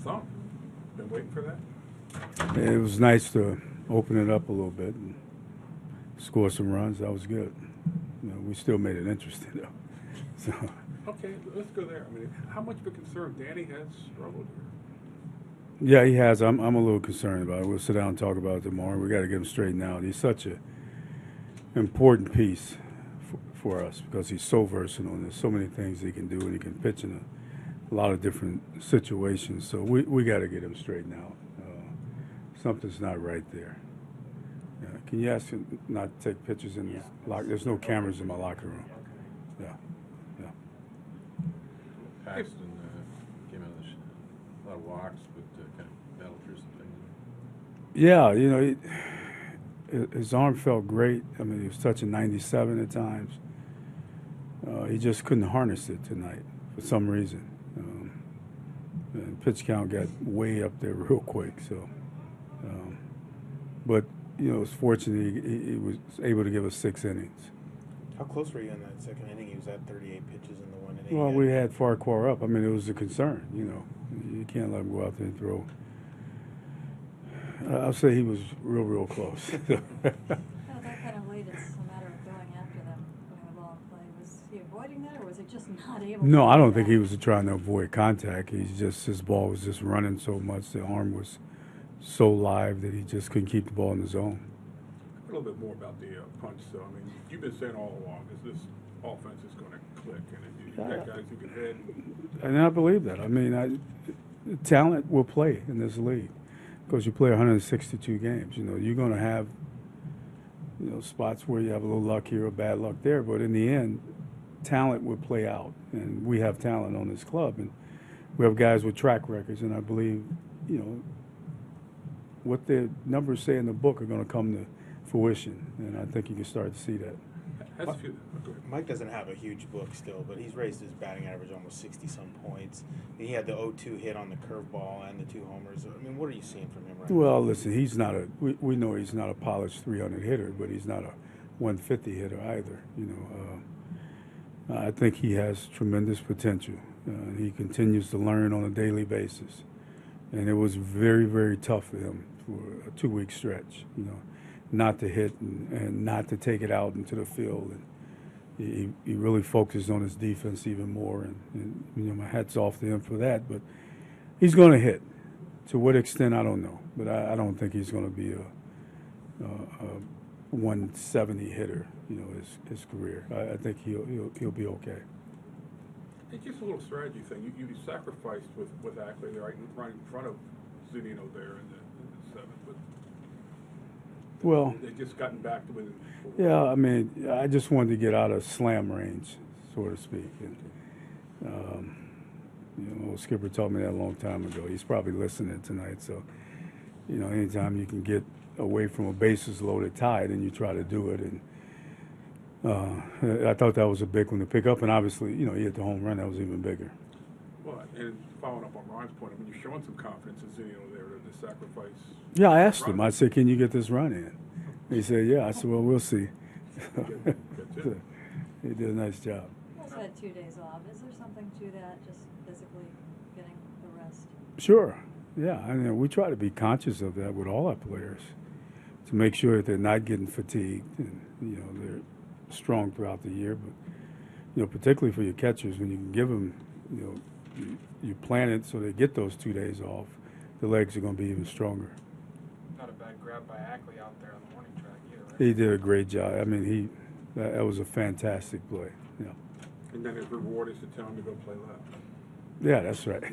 thump. Been waiting for that? It was nice to open it up a little bit and score some runs. That was good. We still made it interesting, though. So. Okay, let's go there. I mean, how much of a concern Danny has struggled here? Yeah, he has. I'm a little concerned about it. We'll sit down and talk about it tomorrow. We got to get him straightened out. He's such an important piece for us because he's so versatile and there's so many things he can do, and he can pitch in a lot of different situations. So we got to get him straightened out. Something's not right there. Can you ask him not to take pictures in this locker? There's no cameras in my locker room. Yeah. Paxton came out of a lot of walks, but kind of battled through some things. Yeah, his arm felt great. I mean, he was touching 97 at times. He just couldn't harness it tonight for some reason. And pitch count got way up there real quick. So, but it's fortunate he was able to give us 6 innings. How close were you in that second inning? He was at 38 pitches in the 1 inning. Well, we had Farquhar up. I mean, it was a concern. You can't let him go out there and throw. I'll say he was real close. That kind of late, it's a matter of going after them, putting the ball in play. Was he avoiding that, or was he just not able? No, to I don't do think that? he was trying to avoid contact. His ball was just running so much. The arm was so live that he just couldn't keep the ball in the zone. A little bit more about the punch, though. I mean, you've been saying all along, this offense is going to click, and you got guys who can hit. And I believe that. I mean, talent will play in this league because you play 162 games. You're going to have spots where you have a little luck here or bad luck there, but in the end, talent will play out, and we have talent on this club, and we have guys with track records, and I believe what the numbers say in the book are going to come to fruition, and I think you can start to see that. Mike doesn't have a huge book still, but he's raised his batting average almost 60-some points. He had the 0-2 hit on the curveball and the 2 homers. I mean, what are you seeing from him right now? Well, listen, he's not we know he's not a polished 300 hitter, but he's not a 150 hitter either. I think he has tremendous potential. He continues to learn on a daily basis, and it was very, very tough for him for a 2-week stretch. Not to hit and not to take it out into the field. And he really focused on his defense even more. And my hat's off to him for that. But he's going to hit. To what extent, I don't know. But I don't think he's going to be a 170 hitter, his career. I think he'll be okay. It's just a little strategy thing. You sacrificed with Ackley right in front of Zunino there in the 7th. But well, they just gotten back to within 4. Yeah, I mean, I just wanted to get out of slam range, so to speak. And, Skipper told me that a long time ago. He's probably listening tonight. So, anytime you can get away from a bases loaded tie, then you try to do it. And I thought that was a big one to pick up. And obviously, he hit the home run. That was even bigger. Well, and following up on Ryan's point, I mean, you're showing some confidence in Zunino there to sacrifice. Yeah, I asked him. I said, "Can you get this run in?" He said, "Yeah." I said, "Well, we'll see." He did a nice job. He also had 2 days off. Is there something to that, just physically getting the rest? Sure. Yeah, I mean, we try to be conscious of that with all our players to make sure that they're not getting fatigued and, they're strong throughout the year. But, particularly for your catchers, when you can give them, you plan it so they get those 2 days off, the legs are going to be even stronger. Not a bad grab by Ackley out there on the warning track either, right? He did a great job. I mean, that was a fantastic play. Yeah. And then his reward is to tell him to go play left. Yeah, that's right.